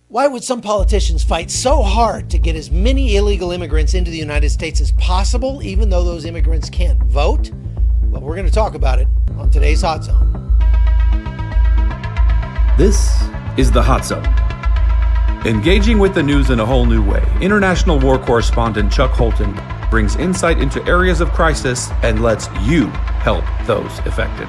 Why would some politicians fight so hard to get as many illegal immigrants into the United States as possible, even though those immigrants can't vote? Well, we're going to talk about it on today's Hot Zone. This is the Hot Zone. Engaging with the news in a whole new way, international war correspondent Chuck Holton brings insight into areas of crisis and lets you help those affected.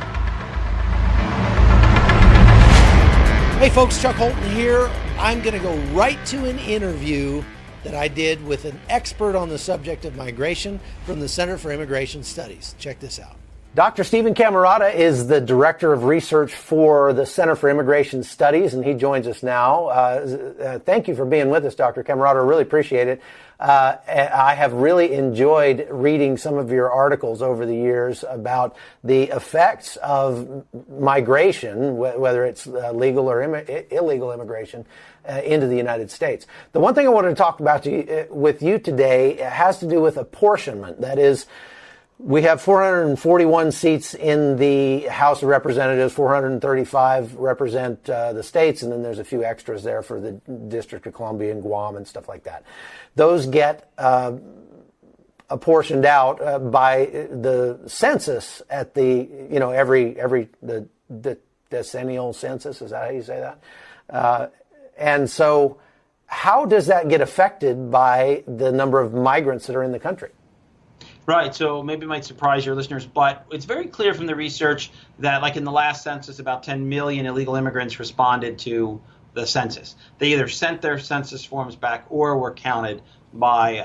Hey folks, Chuck Holton here. I'm going to go right to an interview that I did with an expert on the subject of migration from the Center for Immigration Studies. Check this out. Dr. Stephen Camarotta is the Director of Research for the Center for Immigration Studies, and he joins us now. Thank you for being with us, Dr. Camarotta. I really appreciate it. I have really enjoyed reading some of your articles over the years about the effects of migration, whether it's legal or illegal immigration, into the United States. The one thing I wanted to talk about with you today has to do with apportionment. That is, we have 441 seats in the House of Representatives, 435 represent the states, and then there's a few extras there for the District of Columbia and Guam and stuff like that. Those get apportioned out by the census at the, the decennial census, is that how you say that? And so how does that get affected by the number of migrants that are in the country? Right, so maybe it might surprise your listeners, but it's very clear from the research that, like in the last census, about 10 million illegal immigrants responded to the census. They either sent their census forms back or were counted by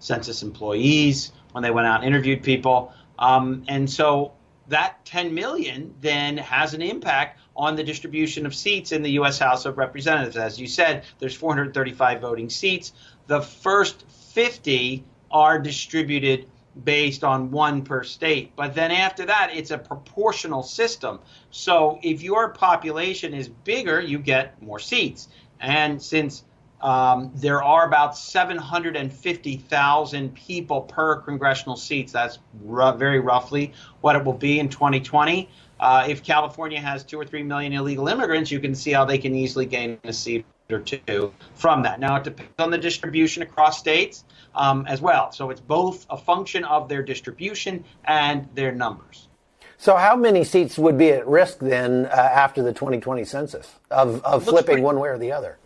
census employees when they went out and interviewed people. And so that 10 million then has an impact on the distribution of seats in the U.S. House of Representatives. As you said, there's 435 voting seats. The first 50 are distributed based on one per state. But then after that, it's a proportional system. So if your population is bigger, you get more seats. And since there are about 750,000 people per congressional seats, that's very roughly what it will be in 2020. If California has 2 or 3 million illegal immigrants, you can see how they can easily gain a seat or two from that. Now, it depends on the distribution across states as well. So it's both a function of their distribution and their numbers. So how many seats would be at risk then after the 2020 census of flipping one way or the other?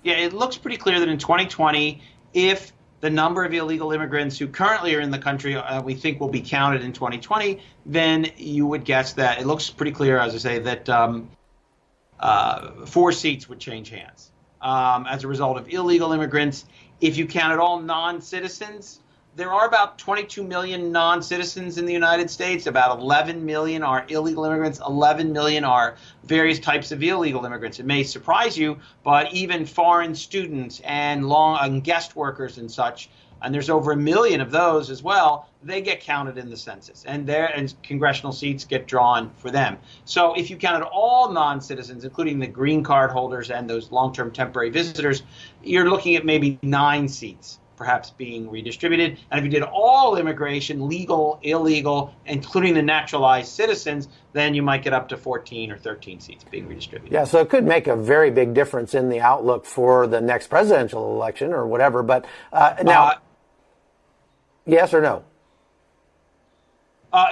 Yeah, it looks pretty clear that in 2020, if the number of illegal immigrants who currently are in the country we think will be counted in 2020, then you would guess that it looks pretty clear, as I say, that 4 seats would change hands as a result of illegal immigrants. If you counted all non-citizens, there are about 22 million non-citizens in the United States. About 11 million are illegal immigrants. 11 million are various types of illegal immigrants. It may surprise you, but even foreign students and guest workers and such, and there's over 1 million of those as well, they get counted in the census, and congressional seats get drawn for them. So if you counted all non-citizens, including the green card holders and those long-term temporary visitors, you're looking at maybe 9 seats perhaps being redistributed. And if you did all immigration, legal, illegal, including the naturalized citizens, then you might get up to 14 or 13 seats being redistributed. Yeah, so it could make a very big difference in the outlook for the next presidential election or whatever. But now, yes or no?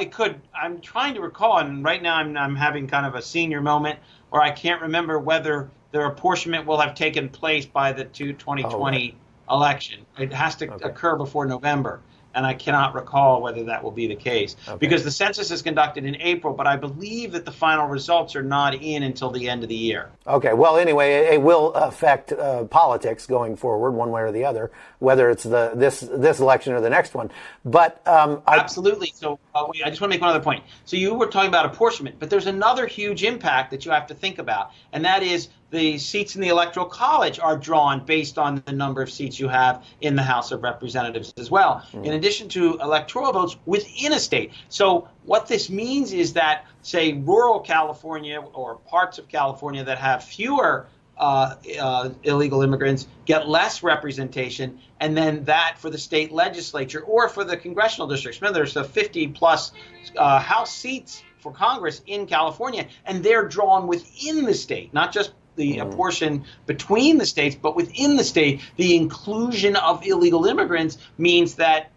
It could. I'm trying to recall, and right now I'm having kind of a senior moment where I can't remember whether the apportionment will have taken place by the 2020 election. It has to occur before November, and I cannot recall whether that will be the case because the census is conducted in April, but I believe that the final results are not in until the end of the year. Okay, well, anyway, it will affect politics going forward one way or the other, whether it's this election or the next one. But absolutely. So I just want to make one other point. So you were talking about apportionment, but there's another huge impact that you have to think about, and that is the seats in the Electoral College are drawn based on the number of seats you have in the House of Representatives as well, in addition to electoral votes within a state. So what this means is that, say, rural California or parts of California that have fewer illegal immigrants get less representation, and then that for the state legislature or for the congressional districts. Remember, there's 50-plus House seats for Congress in California, and they're drawn within the state, not just the apportion between the states, but within the state, the inclusion of illegal immigrants means that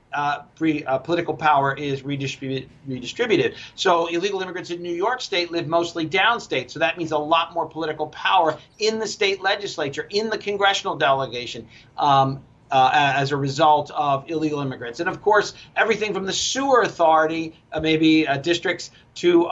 political power is redistributed. So illegal immigrants in New York State live mostly downstate. So that means a lot more political power in the state legislature, in the congressional delegation, as a result of illegal immigrants. And of course, everything from the sewer authority, maybe districts, to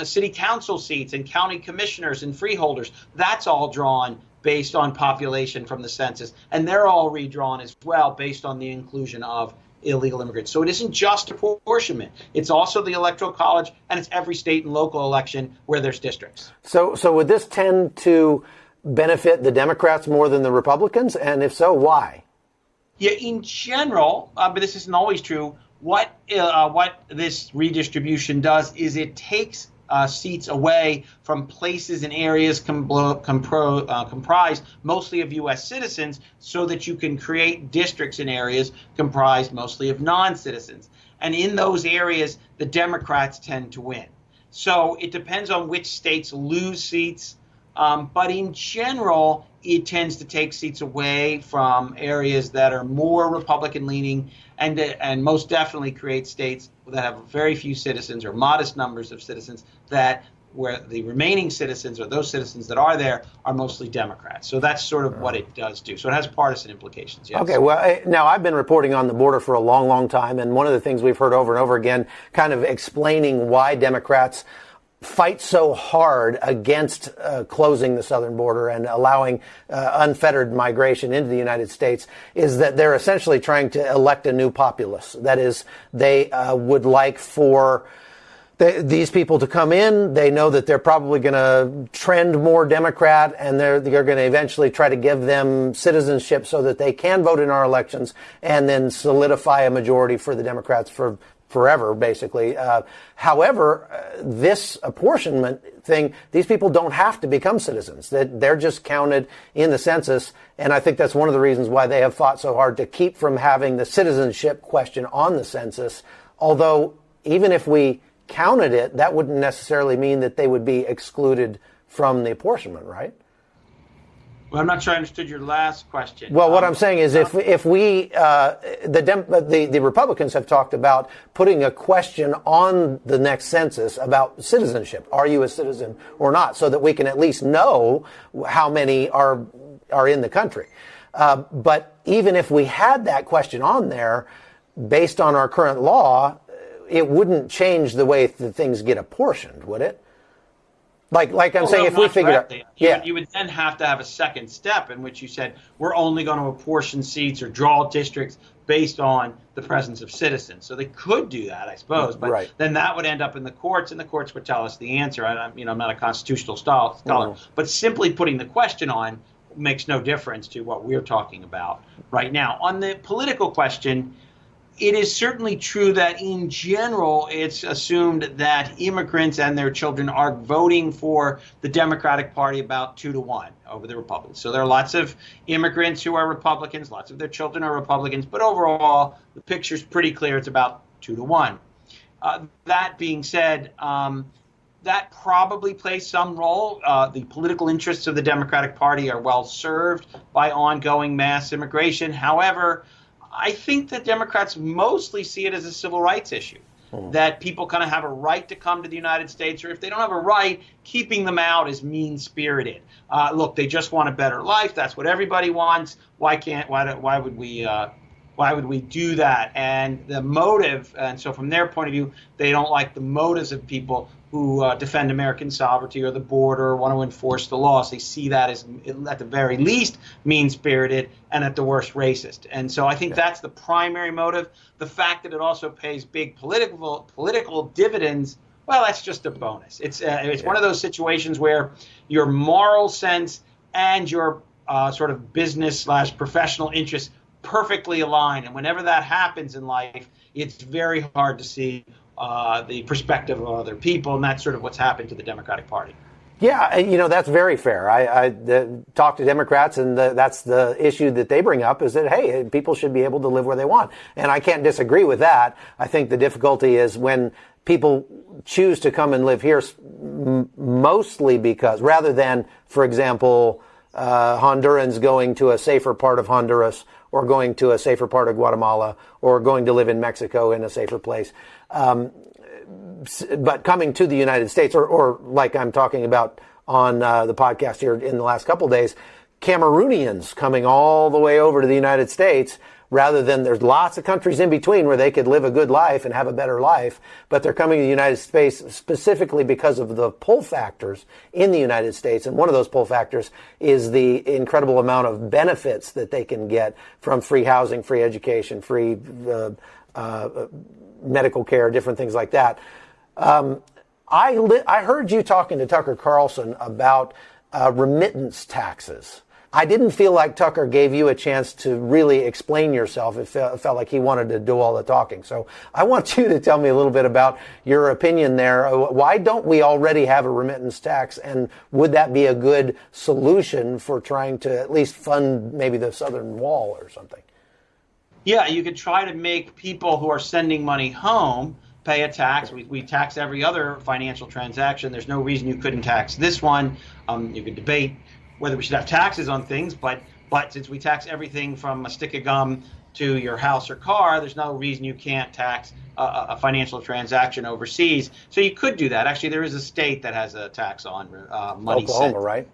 city council seats and county commissioners and freeholders, that's all drawn based on population from the census. And they're all redrawn as well based on the inclusion of illegal immigrants. So it isn't just apportionment. It's also the Electoral College, and it's every state and local election where there's districts. So would this tend to benefit the Democrats more than the Republicans? And if so, why? Yeah, in general, but this isn't always true, what this redistribution does is it takes seats away from places and areas comprised mostly of U.S. citizens, so that you can create districts in areas comprised mostly of non-citizens. And in those areas, the Democrats tend to win. So it depends on which states lose seats. But in general, it tends to take seats away from areas that are more Republican leaning, and most definitely create states that have very few citizens or modest numbers of citizens, that where the remaining citizens, or those citizens that are there, are mostly Democrats. So that's sort of what it does do. So it has partisan implications. Yes. Okay, well, now I've been reporting on the border for a long, long time, and one of the things we've heard over and over again, kind of explaining why Democrats fight so hard against closing the southern border and allowing unfettered migration into the United States, is that they're essentially trying to elect a new populace. That is, they would like for these people to come in. They know that they're probably going to trend more Democrat, and they're going to eventually try to give them citizenship so that they can vote in our elections, and then solidify a majority for the Democrats for forever, basically. However, this apportionment thing, these people don't have to become citizens. They're just counted in the census, and I think that's one of the reasons why they have fought so hard to keep from having the citizenship question on the census. Although, even if we counted it, that wouldn't necessarily mean that they would be excluded from the apportionment, right? Well, I'm not sure I understood your last question. Well, what I'm saying is, if we the Republicans have talked about putting a question on the next census about citizenship, are you a citizen or not, so that we can at least know how many are in the country. But even if we had that question on there, based on our current law, it wouldn't change the way that things get apportioned, would it? Like I'm saying, if we figured out, you would then have to have a second step in which you said, we're only going to apportion seats or draw districts based on the presence of citizens. So they could do that, I suppose, but then that would end up in the courts, and the courts would tell us the answer. I'm not a constitutional scholar, but simply putting the question on makes no difference to what we're talking about right now. On the political question, it is certainly true that in general, it's assumed that immigrants and their children are voting for the Democratic Party about 2-1 over the Republicans. So there are lots of immigrants who are Republicans, lots of their children are Republicans, but overall, the picture's pretty clear. It's about 2-1. That being said, that probably plays some role. The political interests of the Democratic Party are well served by ongoing mass immigration. However, I think that Democrats mostly see it as a civil rights issue, that people kind of have a right to come to the United States, or if they don't have a right, keeping them out is mean-spirited. Look, they just want a better life. That's what everybody wants. Why would we do that? And the motive, and so from their point of view, they don't like the motives of people who defend American sovereignty or the border or want to enforce the laws. They see that as, at the very least, mean-spirited, and at the worst, racist. And so I think that's the primary motive. The fact that it also pays big political dividends, well, that's just a bonus. It's one of those situations where your moral sense and your sort of business/professional interests perfectly align. And whenever that happens in life, it's very hard to see the perspective of other people, and that's sort of what's happened to the Democratic Party. Yeah, that's very fair. I talk to Democrats, and that's the issue that they bring up is that, hey, people should be able to live where they want. And I can't disagree with that. I think the difficulty is when people choose to come and live here mostly because, rather than, for example, Hondurans going to a safer part of Honduras or going to a safer part of Guatemala or going to live in Mexico in a safer place. But coming to the United States, or like I'm talking about on the podcast here in the last couple of days, Cameroonians coming all the way over to the United States, rather than there's lots of countries in between where they could live a good life and have a better life, but they're coming to the United States specifically because of the pull factors in the United States. And one of those pull factors is the incredible amount of benefits that they can get from free housing, free education, free medical care, different things like that. I heard you talking to Tucker Carlson about remittance taxes. I didn't feel like Tucker gave you a chance to really explain yourself. It felt like he wanted to do all the talking. So I want you to tell me a little bit about your opinion there. Why don't we already have a remittance tax? And would that be a good solution for trying to at least fund maybe the Southern Wall or something? Yeah, you could try to make people who are sending money home pay a tax. We tax every other financial transaction. There's no reason you couldn't tax this one. You could debate whether we should have taxes on things, but since we tax everything from a stick of gum to your house or car, there's no reason you can't tax a financial transaction overseas. So you could do that. Actually, there is a state that has a tax on money sent. Oklahoma, right?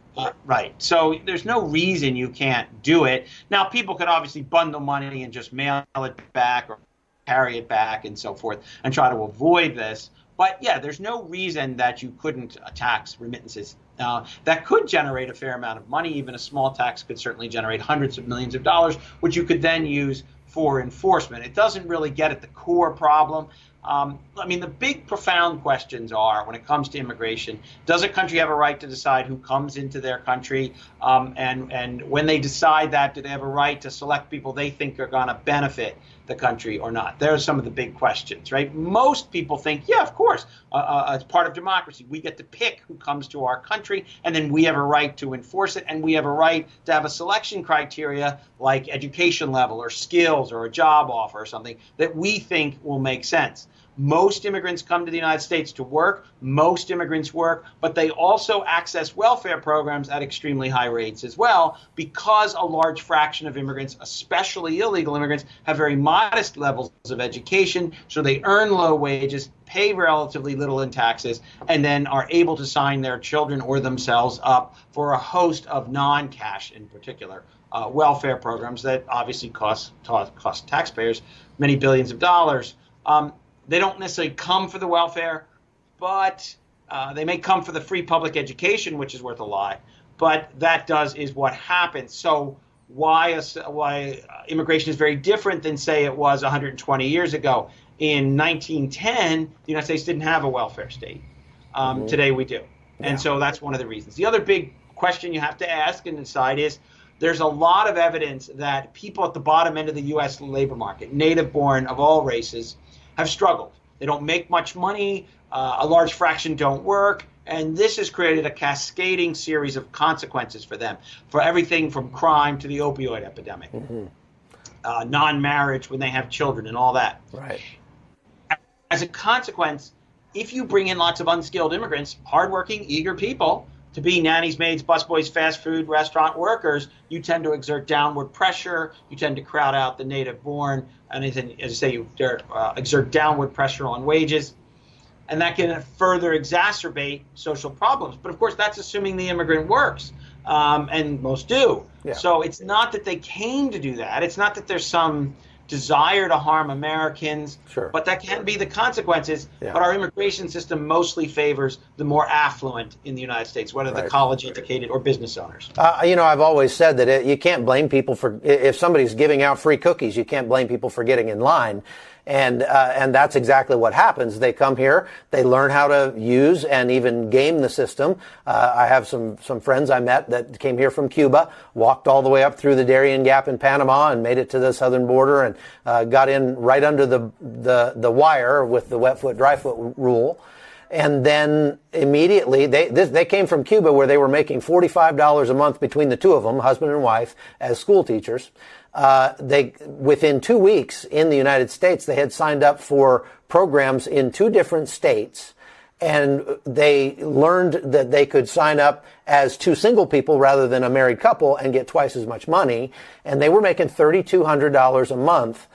Right. So there's no reason you can't do it. Now, people could obviously bundle money and just mail it back or carry it back and so forth and try to avoid this. But yeah, there's no reason that you couldn't tax remittances. That could generate a fair amount of money. Even a small tax could certainly generate hundreds of millions of dollars, which you could then use for enforcement. It doesn't really get at the core problem. I mean, the big, profound questions are, when it comes to immigration, does a country have a right to decide who comes into their country? And when they decide that, do they have a right to select people they think are going to benefit the country or not? There's some of the big questions, right? Most people think, yeah, of course, as part of democracy, we get to pick who comes to our country, and then we have a right to enforce it, and we have a right to have a selection criteria like education level or skills or a job offer or something that we think will make sense. Most immigrants come to the United States to work. Most immigrants work, but they also access welfare programs at extremely high rates as well, because a large fraction of immigrants, especially illegal immigrants, have very modest levels of education. So they earn low wages, pay relatively little in taxes, and then are able to sign their children or themselves up for a host of non-cash, in particular, welfare programs that obviously cost taxpayers many billions of dollars. They don't necessarily come for the welfare, but they may come for the free public education, which is worth a lot. But that is what happens. So why immigration is very different than, say, it was 120 years ago. In 1910, the United States didn't have a welfare state. Today we do. Yeah. And so that's one of the reasons. The other big question you have to ask and decide is, there's a lot of evidence that people at the bottom end of the U.S. labor market, native-born of all races, have struggled. They don't make much money, a large fraction don't work, and this has created a cascading series of consequences for them, for everything from crime to the opioid epidemic, non-marriage when they have children and all that. Right. As a consequence, if you bring in lots of unskilled immigrants, hardworking, eager people, to be nannies, maids, busboys, fast food, restaurant workers, you tend to exert downward pressure. You tend to crowd out the native-born, and as I say, you exert downward pressure on wages, and that can further exacerbate social problems. But of course, that's assuming the immigrant works, and most do. Yeah. So it's not that they came to do that. It's not that there's some desire to harm Americans, sure, but that can be the consequences. Yeah. But our immigration system mostly favors the more affluent in the United States, whether they're college-educated or business owners. I've always said that you can't blame people for, if somebody's giving out free cookies, you can't blame people for getting in line. And that's exactly what happens. They come here, they learn how to use and even game the system. I have some friends I met that came here from Cuba, walked all the way up through the Darien Gap in Panama and made it to the southern border and got in right under the wire with the wet foot, dry foot rule. And then immediately, they came from Cuba where they were making $45 a month between the two of them, husband and wife, as school teachers. Within 2 weeks in the United States, they had signed up for programs in 2 different states. And they learned that they could sign up as 2 single people rather than a married couple and get twice as much money. And they were making $3,200 a month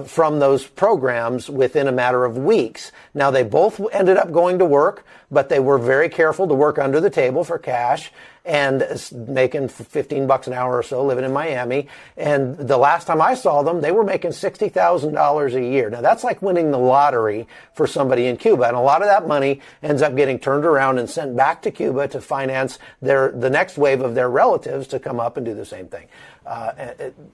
from those programs within a matter of weeks. Now, they both ended up going to work, but they were very careful to work under the table for cash and making $15 an hour or so, living in Miami. And the last time I saw them, they were making $60,000 a year. Now, that's like winning the lottery for somebody in Cuba. And a lot of that money ends up getting turned around and sent back to Cuba to finance the next wave of their relatives to come up and do the same thing.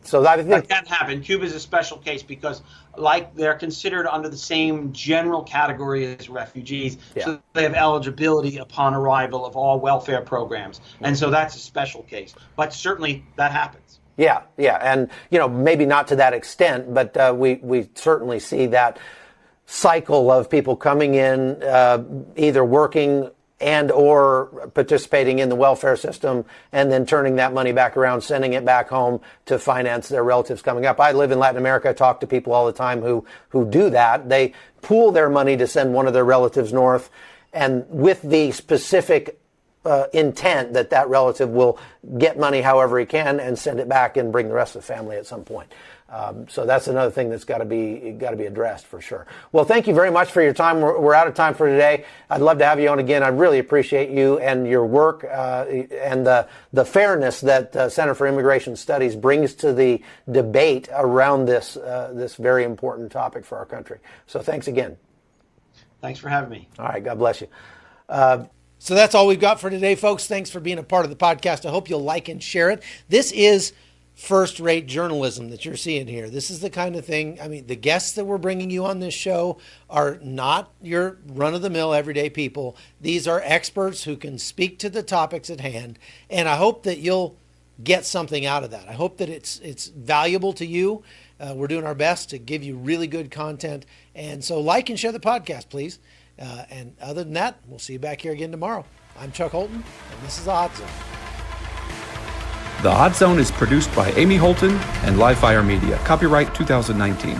So I think that can happen. Cuba is a special case because, like, they're considered under the same general category as refugees, so they have eligibility upon arrival of all welfare programs, and so that's a special case. But certainly that happens. Yeah, and maybe not to that extent, but we certainly see that cycle of people coming in, either working and or participating in the welfare system, and then turning that money back around, sending it back home to finance their relatives coming up. I live in Latin America. I talk to people all the time who do that. They pool their money to send one of their relatives north, and with the specific intent that relative will get money however he can and send it back and bring the rest of the family at some point. So that's another thing that's got to be addressed for sure. Well, thank you very much for your time. We're out of time for today. I'd love to have you on again. I really appreciate you and your work and the fairness that Center for Immigration Studies brings to the debate around this very important topic for our country. So thanks again. Thanks for having me. All right. God bless you. So that's all we've got for today, folks. Thanks for being a part of the podcast. I hope you'll like and share it. This is first-rate journalism that you're seeing here. This is the kind of thing, the guests that we're bringing you on this show are not your run-of-the-mill everyday people. These are experts who can speak to the topics at hand, and I hope that you'll get something out of that. I hope that it's valuable to you. We're doing our best to give you really good content, and so like and share the podcast, please. And other than that, we'll see you back here again tomorrow. I'm Chuck Holton, and this is The Hot Zone. The Hot Zone is produced by Amy Holton and Livefire Media. Copyright 2019.